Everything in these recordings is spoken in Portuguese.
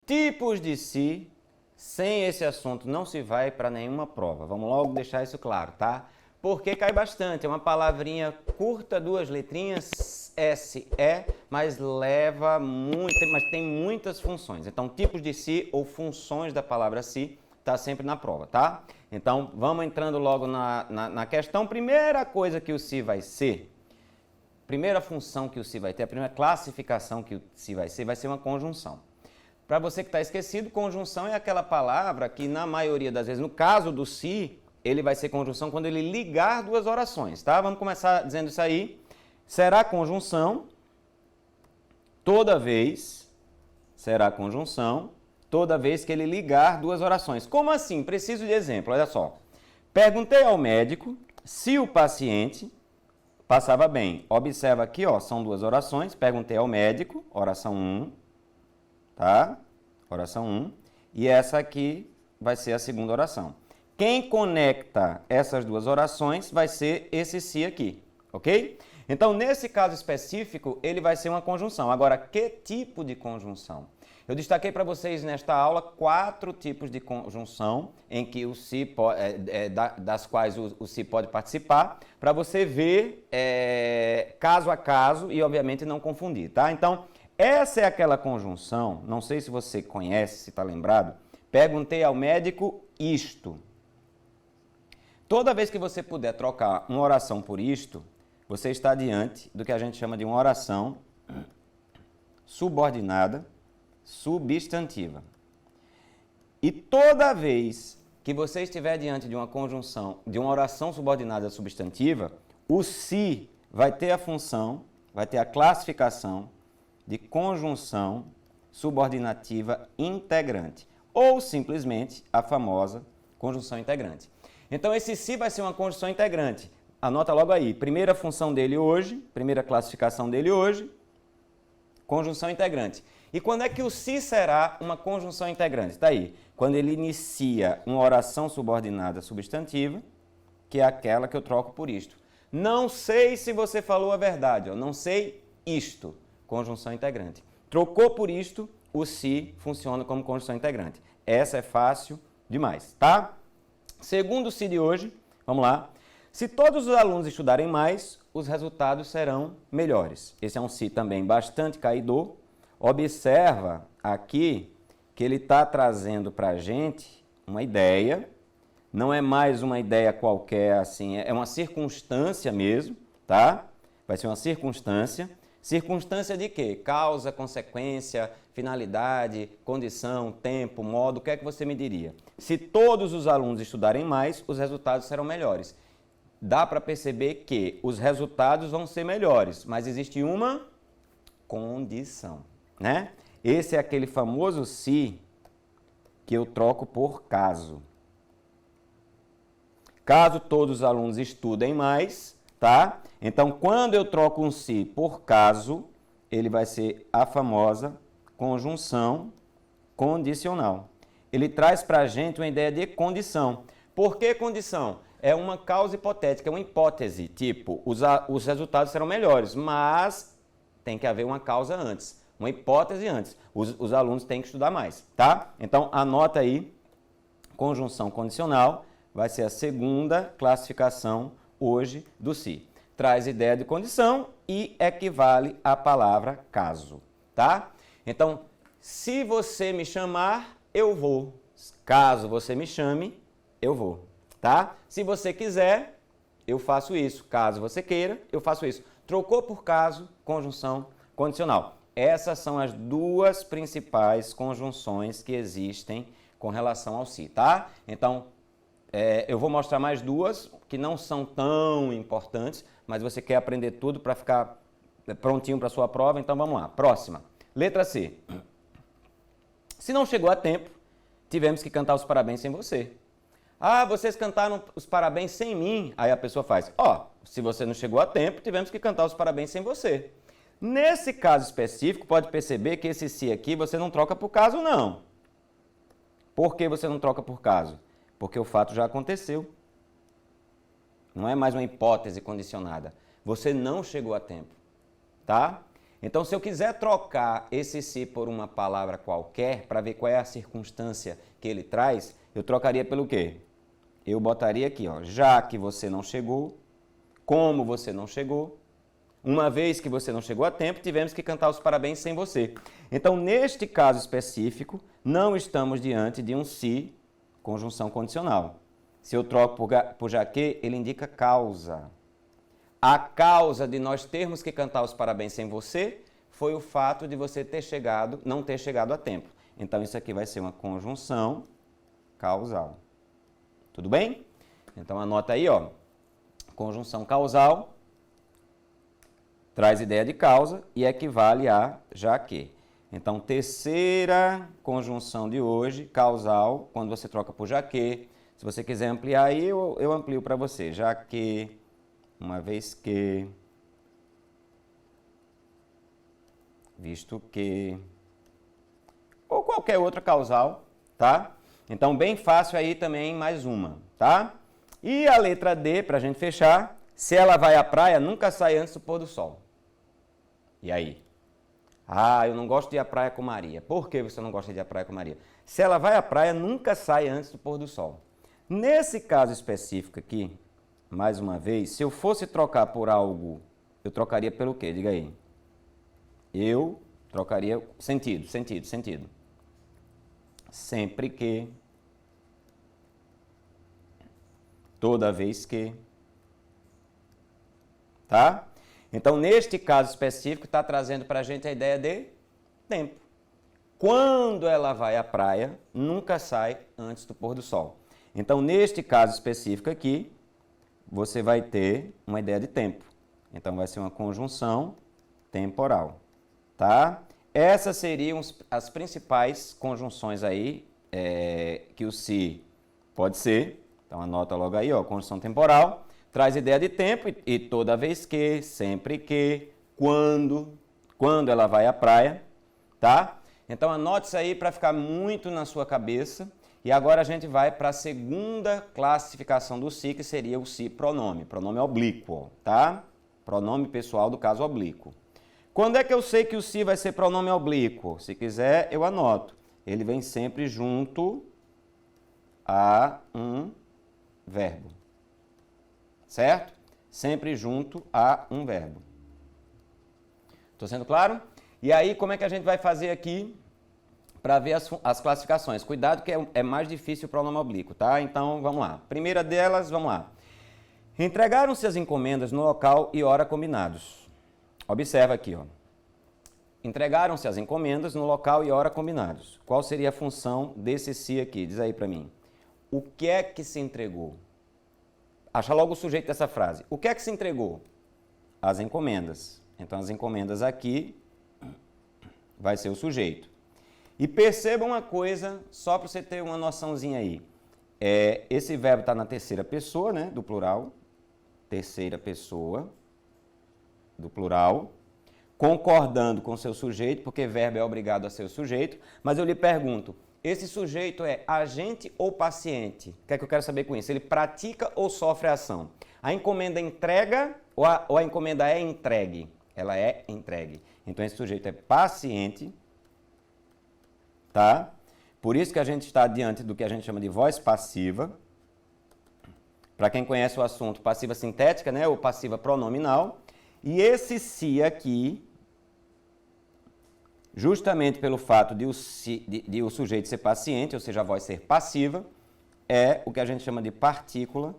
Tipos de se, sem esse assunto não se vai para nenhuma prova. Vamos logo deixar isso claro, tá? Porque cai bastante, é uma palavrinha curta, duas letrinhas, S, E, mas leva muito, mas tem muitas funções. Então, tipos de se ou funções da palavra se está sempre na prova, tá? Então, vamos entrando logo na questão. Primeira coisa que o se vai ser, primeira função que o se vai ter, a primeira classificação que o se vai ser uma conjunção. Para você que está esquecido, conjunção é aquela palavra que, na maioria das vezes, no caso do se, ele vai ser conjunção quando ele ligar duas orações, tá? Vamos começar dizendo isso aí. Será conjunção toda vez, será conjunção toda vez que ele ligar duas orações. Como assim? Preciso de exemplo, olha só. Perguntei ao médico se o paciente passava bem. Observa aqui, ó, são duas orações. Perguntei ao médico, oração 1, tá? Oração 1. E essa aqui vai ser a segunda oração. Quem conecta essas duas orações vai ser esse se aqui, ok? Então, nesse caso específico, ele vai ser uma conjunção. Agora, que tipo de conjunção? Eu destaquei para vocês nesta aula 4 tipos de conjunção em que o se das quais o se pode participar, para você ver caso a caso e, obviamente, não confundir, tá? Então, essa é aquela conjunção, não sei se você conhece, se está lembrado, perguntei ao médico isto. Toda vez que você puder trocar uma oração por isto, você está diante do que a gente chama de uma oração subordinada substantiva. E toda vez que você estiver diante de uma conjunção, de uma oração subordinada substantiva, o se vai ter a função, vai ter a classificação de conjunção subordinativa integrante, ou simplesmente a famosa conjunção integrante. Então, esse se vai ser uma conjunção integrante. Anota logo aí, primeira função dele hoje, primeira classificação dele hoje, conjunção integrante. E quando é que o se será uma conjunção integrante? Está aí, quando ele inicia uma oração subordinada substantiva, que é aquela que eu troco por isto. Não sei se você falou a verdade, ó, não sei isto, conjunção integrante. Trocou por isto, o se funciona como conjunção integrante. Essa é fácil demais, tá? Segundo o se de hoje, vamos lá. Se todos os alunos estudarem mais, os resultados serão melhores. Esse é um se também bastante caidor. Observa aqui que ele está trazendo para a gente uma ideia, não é mais uma ideia qualquer, assim, é uma circunstância mesmo, tá? Vai ser uma circunstância. Circunstância de quê? Causa, consequência, finalidade, condição, tempo, modo, o que é que você me diria? Se todos os alunos estudarem mais, os resultados serão melhores. Dá para perceber que os resultados vão ser melhores, mas existe uma condição, né? Esse é aquele famoso se que eu troco por caso. Caso todos os alunos estudem mais, tá? Então, quando eu troco um se por caso, ele vai ser a famosa conjunção condicional. Ele traz para a gente uma ideia de condição. Por que condição? É uma causa hipotética, é uma hipótese, tipo, os resultados serão melhores, mas tem que haver uma causa antes, uma hipótese antes. Os alunos têm que estudar mais, tá? Então, anota aí, conjunção condicional vai ser a segunda classificação hoje do se. Traz ideia de condição e equivale à palavra caso, tá? Então, se você me chamar, eu vou. Caso você me chame, eu vou, tá? Se você quiser, eu faço isso. Caso você queira, eu faço isso. Trocou por caso, conjunção condicional. Essas são as duas principais conjunções que existem com relação ao se, tá? Então, eu vou mostrar mais duas que não são tão importantes, mas você quer aprender tudo para ficar prontinho para a sua prova, então vamos lá. Próxima. Letra C. Se não chegou a tempo, tivemos que cantar os parabéns sem você. Ah, vocês cantaram os parabéns sem mim. Aí a pessoa faz, se você não chegou a tempo, tivemos que cantar os parabéns sem você. Nesse caso específico, pode perceber que esse se aqui você não troca por caso, não. Por que você não troca por caso? Porque o fato já aconteceu. Não é mais uma hipótese condicionada. Você não chegou a tempo, tá? Então, se eu quiser trocar esse se por uma palavra qualquer, para ver qual é a circunstância que ele traz, eu trocaria pelo quê? Eu botaria aqui, ó, já que você não chegou, como você não chegou, uma vez que você não chegou a tempo, tivemos que cantar os parabéns sem você. Então, neste caso específico, não estamos diante de um se, conjunção condicional. Se eu troco por já que, ele indica causa. A causa de nós termos que cantar os parabéns sem você foi o fato de você não ter chegado a tempo. Então, isso aqui vai ser uma conjunção causal. Tudo bem? Então, anota aí, ó. Conjunção causal traz ideia de causa e equivale a já que. Então, terceira conjunção de hoje, causal, quando você troca por já que. Se você quiser ampliar aí, eu amplio para você. Já que, uma vez que, visto que, ou qualquer outra causal, tá? Então, bem fácil aí também, mais uma, tá? E a letra D, para a gente fechar, se ela vai à praia, nunca sai antes do pôr do sol. E aí? Ah, eu não gosto de ir à praia com Maria. Por que você não gosta de ir à praia com Maria? Se ela vai à praia, nunca sai antes do pôr do sol. Nesse caso específico aqui, mais uma vez, se eu fosse trocar por algo, eu trocaria pelo quê? Diga aí. Eu trocaria sentido. Sempre que, toda vez que, tá? Então, neste caso específico, está trazendo para a gente a ideia de tempo. Quando ela vai à praia, nunca sai antes do pôr do sol. Então, neste caso específico aqui, você vai ter uma ideia de tempo. Então, vai ser uma conjunção temporal, tá? Essas seriam as principais conjunções aí que o se pode ser. Então, anota logo aí, ó, conjunção temporal. Traz ideia de tempo e toda vez que, sempre que, quando ela vai à praia, tá? Então, anote isso aí para ficar muito na sua cabeça. E agora a gente vai para a segunda classificação do se, que seria o se pronome oblíquo, tá? Pronome pessoal do caso oblíquo. Quando é que eu sei que o se vai ser pronome oblíquo? Se quiser, eu anoto. Ele vem sempre junto a um verbo. Certo? Sempre junto a um verbo. Estou sendo claro? E aí, como é que a gente vai fazer aqui para ver as classificações? Cuidado que é mais difícil o pronome oblíquo, tá? Então, vamos lá. Primeira delas, vamos lá. Entregaram-se as encomendas no local e hora combinados. Observa aqui, ó. Entregaram-se as encomendas no local e hora combinados. Qual seria a função desse se aqui? Diz aí para mim. O que é que se entregou? Acha logo o sujeito dessa frase. O que é que se entregou? As encomendas. Então, as encomendas aqui vai ser o sujeito. E perceba uma coisa, só para você ter uma noçãozinha aí. Esse verbo está na terceira pessoa, né, do plural. Terceira pessoa do plural. Concordando com o seu sujeito, porque verbo é obrigado a ser o sujeito. Mas eu lhe pergunto, esse sujeito é agente ou paciente? O que é que eu quero saber com isso? Ele pratica ou sofre a ação? A encomenda entrega ou a encomenda é entregue? Ela é entregue. Então, esse sujeito é paciente, tá? Por isso que a gente está diante do que a gente chama de voz passiva. Para quem conhece o assunto, passiva sintética, né? Ou passiva pronominal. E esse se aqui, justamente pelo fato de o sujeito ser paciente, ou seja, a voz ser passiva, é o que a gente chama de partícula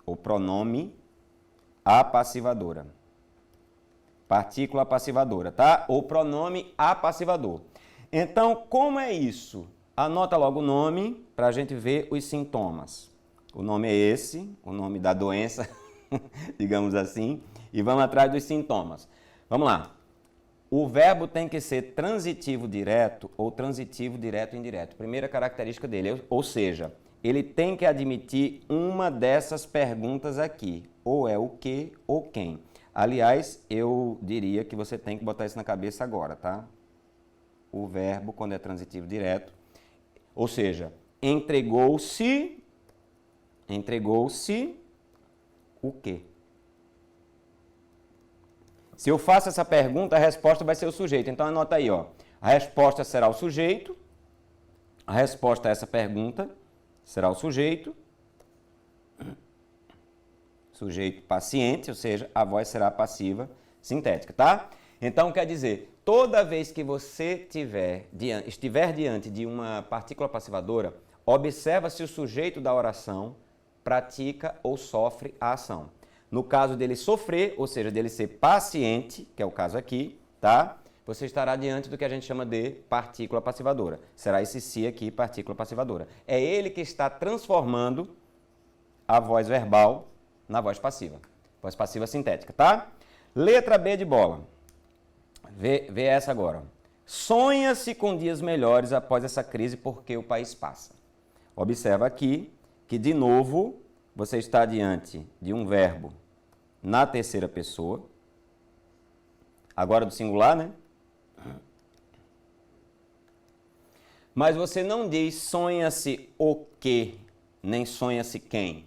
ou pronome apassivadora. Partícula apassivadora, tá? Ou pronome apassivador. Então, como é isso? Anota logo o nome para a gente ver os sintomas. O nome é esse, o nome da doença, digamos assim, e vamos atrás dos sintomas. Vamos lá. O verbo tem que ser transitivo direto ou transitivo direto indireto. Primeira característica dele, ou seja, ele tem que admitir uma dessas perguntas aqui, ou é o que ou quem. Aliás, eu diria que você tem que botar isso na cabeça agora, tá? O verbo, quando é transitivo direto, ou seja, entregou-se o quê? Se eu faço essa pergunta, a resposta vai ser o sujeito. Então, anota aí, ó. A resposta será o sujeito. A resposta a essa pergunta será o sujeito. Sujeito paciente, ou seja, a voz será passiva sintética, tá? Então, quer dizer, toda vez que você estiver diante de uma partícula passivadora, observa se o sujeito da oração pratica ou sofre a ação. No caso dele sofrer, ou seja, dele ser paciente, que é o caso aqui, tá? Você estará diante do que a gente chama de partícula passivadora. Será esse si aqui, partícula passivadora. É ele que está transformando a voz verbal na voz passiva. Voz passiva sintética, tá? Letra B de bola. Vê essa agora. Sonha-se com dias melhores após essa crise porque o país passa. Observa aqui que, de novo, você está diante de um verbo na terceira pessoa. Agora do singular, né? Mas você não diz sonha-se o quê, nem sonha-se quem.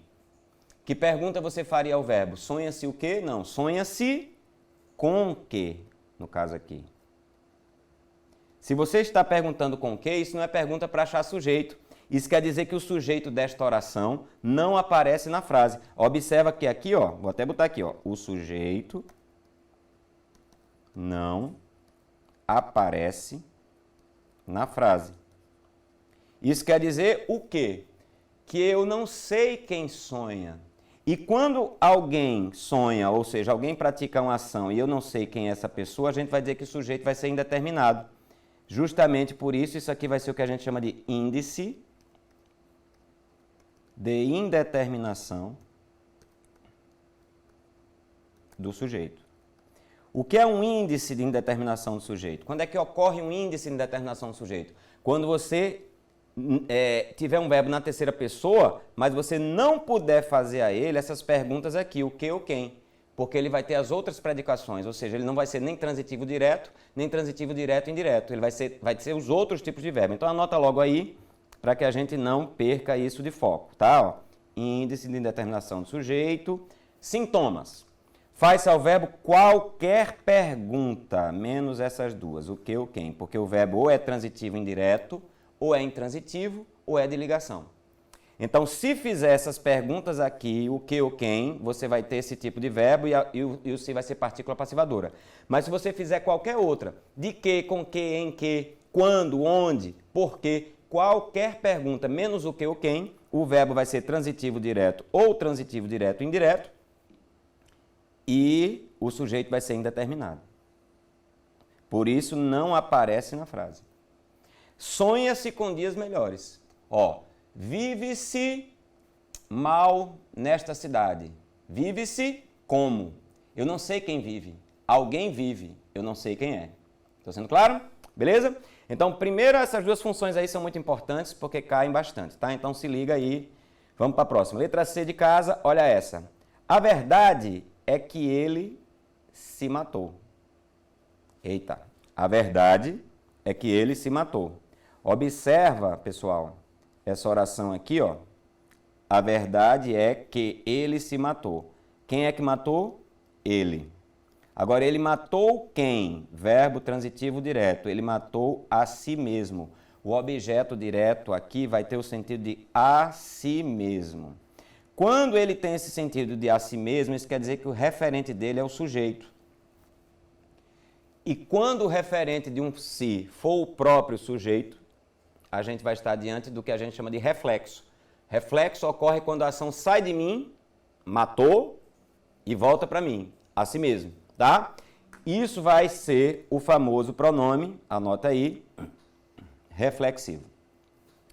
Que pergunta você faria ao verbo? Sonha-se o quê? Não. Sonha-se com o quê, no caso aqui. Se você está perguntando com o quê, isso não é pergunta para achar sujeito. Isso quer dizer que o sujeito desta oração não aparece na frase. Observa que aqui, ó, vou até botar aqui, ó, o sujeito não aparece na frase. Isso quer dizer o quê? Que eu não sei quem sonha. E quando alguém sonha, ou seja, alguém pratica uma ação e eu não sei quem é essa pessoa, a gente vai dizer que o sujeito vai ser indeterminado. Justamente por isso, isso aqui vai ser o que a gente chama de índice de indeterminação do sujeito. O que é um índice de indeterminação do sujeito? Quando é que ocorre um índice de indeterminação do sujeito? Quando você tiver um verbo na terceira pessoa, mas você não puder fazer a ele essas perguntas aqui, o que ou quem, porque ele vai ter as outras predicações, ou seja, ele não vai ser nem transitivo direto, nem transitivo direto indireto, ele vai ser os outros tipos de verbo. Então anota logo aí, para que a gente não perca isso de foco, tá? Ó, índice de indeterminação do sujeito. Sintomas. Faz-se ao verbo qualquer pergunta, menos essas duas, o que ou quem, porque o verbo ou é transitivo indireto, ou é intransitivo, ou é de ligação. Então, se fizer essas perguntas aqui, o que ou quem, você vai ter esse tipo de verbo e o se vai ser partícula passivadora. Mas se você fizer qualquer outra, de que, com que, em que, quando, onde, por quê, qualquer pergunta, menos o que ou quem, o verbo vai ser transitivo direto ou transitivo direto indireto e o sujeito vai ser indeterminado. Por isso, não aparece na frase. Sonha-se com dias melhores. Ó, vive-se mal nesta cidade. Vive-se como? Eu não sei quem vive. Alguém vive. Eu não sei quem é. Estou sendo claro? Beleza? Então, primeiro, essas duas funções aí são muito importantes porque caem bastante, tá? Então, se liga aí. Vamos para a próxima. Letra C de casa, olha essa. A verdade é que ele se matou. Eita. A verdade é que ele se matou. Observa, pessoal, essa oração aqui, ó. A verdade é que ele se matou. Quem é que matou? Ele. Agora, ele matou quem? Verbo transitivo direto. Ele matou a si mesmo. O objeto direto aqui vai ter o sentido de a si mesmo. Quando ele tem esse sentido de a si mesmo, isso quer dizer que o referente dele é o sujeito. E quando o referente de um si for o próprio sujeito, a gente vai estar diante do que a gente chama de reflexo. Reflexo ocorre quando a ação sai de mim, matou, e volta para mim, a si mesmo, tá? Isso vai ser o famoso pronome, anota aí, reflexivo,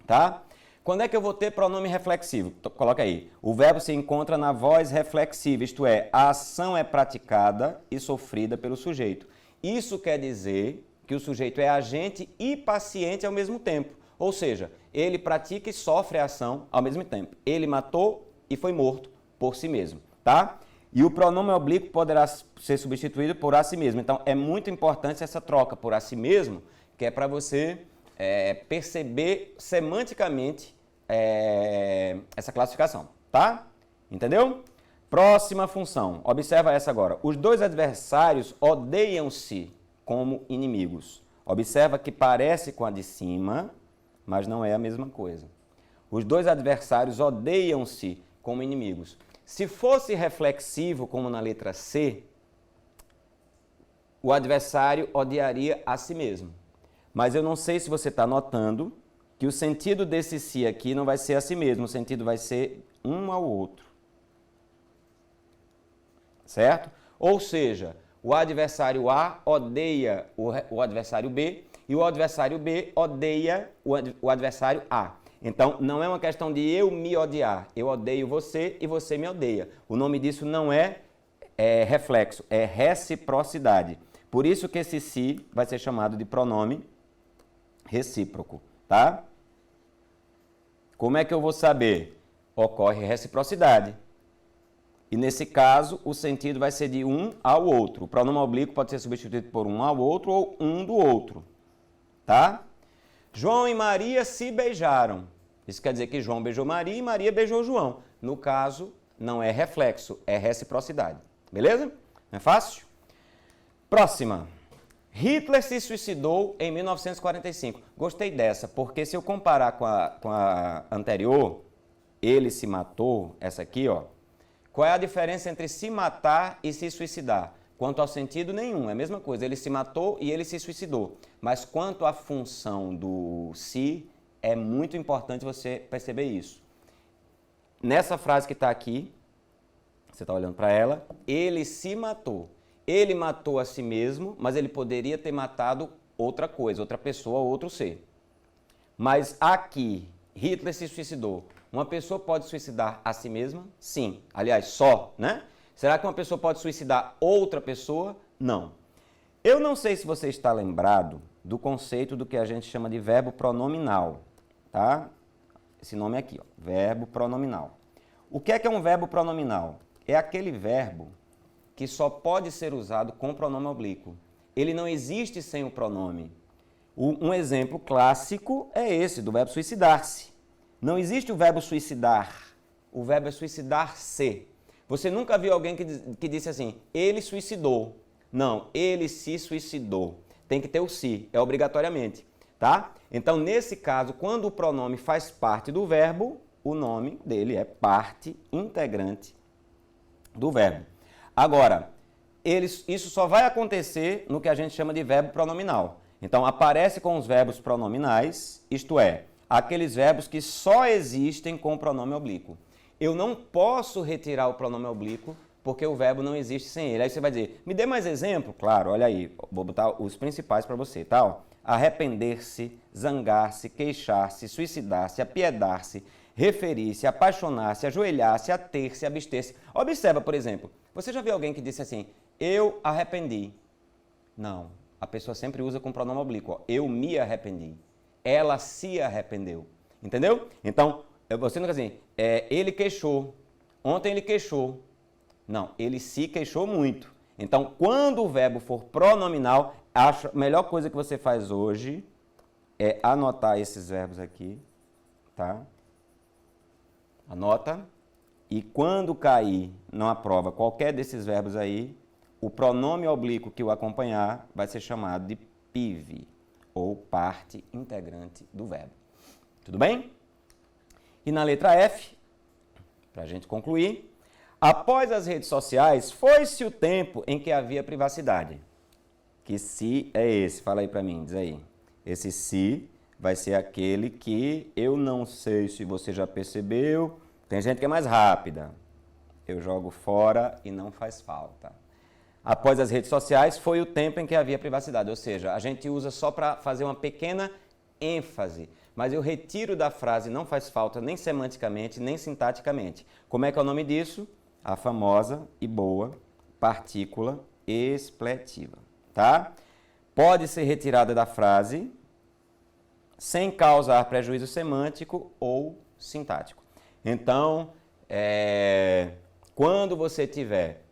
tá? Quando é que eu vou ter pronome reflexivo? Coloca aí. O verbo se encontra na voz reflexiva, isto é, a ação é praticada e sofrida pelo sujeito. Isso quer dizer que o sujeito é agente e paciente ao mesmo tempo. Ou seja, ele pratica e sofre a ação ao mesmo tempo. Ele matou e foi morto por si mesmo, tá? E o pronome oblíquo poderá ser substituído por a si mesmo. Então, é muito importante essa troca por a si mesmo, que é para você perceber semanticamente essa classificação, tá? Entendeu? Próxima função. Observa essa agora. Os dois adversários odeiam-se como inimigos. Observa que parece com a de cima, mas não é a mesma coisa. Os dois adversários odeiam-se como inimigos. Se fosse reflexivo, como na letra C, o adversário odiaria a si mesmo. Mas eu não sei se você está notando que o sentido desse si aqui não vai ser a si mesmo, o sentido vai ser um ao outro. Certo? Ou seja, o adversário A odeia o adversário B e o adversário B odeia o adversário A. Então, não é uma questão de eu me odiar. Eu odeio você e você me odeia. O nome disso não é reflexo, é reciprocidade. Por isso que esse si vai ser chamado de pronome recíproco, tá? Como é que eu vou saber? Ocorre reciprocidade. E nesse caso, o sentido vai ser de um ao outro. O pronome oblíquo pode ser substituído por um ao outro ou um do outro, tá? João e Maria se beijaram. Isso quer dizer que João beijou Maria e Maria beijou João. No caso, não é reflexo, é reciprocidade. Beleza? Não é fácil? Próxima. Hitler se suicidou em 1945. Gostei dessa, porque se eu comparar com a anterior, ele se matou, essa aqui, ó. Qual é a diferença entre se matar e se suicidar? Quanto ao sentido, nenhum. É a mesma coisa. Ele se matou e ele se suicidou. Mas quanto à função do se, é muito importante você perceber isso. Nessa frase que está aqui, você está olhando para ela, ele se matou. Ele matou a si mesmo, mas ele poderia ter matado outra coisa, outra pessoa, outro ser. Mas aqui, Hitler se suicidou. Uma pessoa pode suicidar a si mesma? Sim. Aliás, só, né? Será que uma pessoa pode suicidar outra pessoa? Não. Eu não sei se você está lembrado do conceito do que a gente chama de verbo pronominal, tá? Esse nome aqui, ó, verbo pronominal. O que é um verbo pronominal? É aquele verbo que só pode ser usado com pronome oblíquo. Ele não existe sem o pronome. Um exemplo clássico é esse, do verbo suicidar-se. Não existe o verbo suicidar, o verbo é suicidar-se. Você nunca viu alguém que disse assim, ele suicidou. Não, ele se suicidou. Tem que ter o se, é obrigatoriamente, tá? Então, nesse caso, quando o pronome faz parte do verbo, o nome dele é parte integrante do verbo. Agora, isso só vai acontecer no que a gente chama de verbo pronominal. Então, aparece com os verbos pronominais, isto é, aqueles verbos que só existem com o pronome oblíquo. Eu não posso retirar o pronome oblíquo porque o verbo não existe sem ele. Aí você vai dizer, me dê mais exemplo? Claro, olha aí, vou botar os principais para você, tá? Arrepender-se, zangar-se, queixar-se, suicidar-se, apiedar-se, referir-se, apaixonar-se, ajoelhar-se, ater-se, abster-se. Observa, por exemplo, você já viu alguém que disse assim, eu arrependi? Não, a pessoa sempre usa com pronome oblíquo, ó, eu me arrependi. Ela se arrependeu. Entendeu? Então, você não quer assim, ele queixou. Ontem ele queixou. Não, ele se queixou muito. Então, quando o verbo for pronominal, a melhor coisa que você faz hoje é anotar esses verbos aqui, tá? Anota. E quando cair na prova qualquer desses verbos aí, o pronome oblíquo que o acompanhar vai ser chamado de PIV, ou parte integrante do verbo. Tudo bem? E na letra F, para a gente concluir, após as redes sociais, foi-se o tempo em que havia privacidade. Que se é esse? Fala aí para mim, diz aí. Esse se vai ser aquele que eu não sei se você já percebeu. Tem gente que é mais rápida. Eu jogo fora e não faz falta. Após as redes sociais, foi o tempo em que havia privacidade. Ou seja, a gente usa só para fazer uma pequena ênfase. Mas eu retiro da frase não faz falta nem semanticamente, nem sintaticamente. Como é que é o nome disso? A famosa e boa partícula expletiva, tá? Pode ser retirada da frase sem causar prejuízo semântico ou sintático. Então, quando você tiver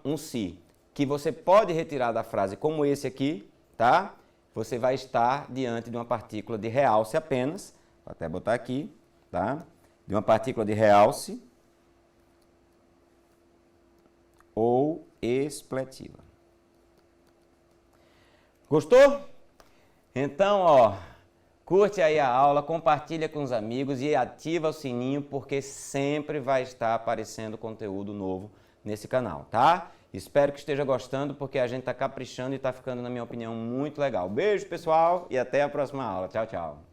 um se que você pode retirar da frase como esse aqui, tá? Você vai estar diante de uma partícula de realce apenas, vou até botar aqui, tá? De uma partícula de realce ou expletiva. Gostou? Então, ó, curte aí a aula, compartilha com os amigos e ativa o sininho, porque sempre vai estar aparecendo conteúdo novo nesse canal, tá? Espero que esteja gostando, porque a gente tá caprichando e tá ficando, na minha opinião, muito legal. Beijo, pessoal, e até a próxima aula. Tchau, tchau.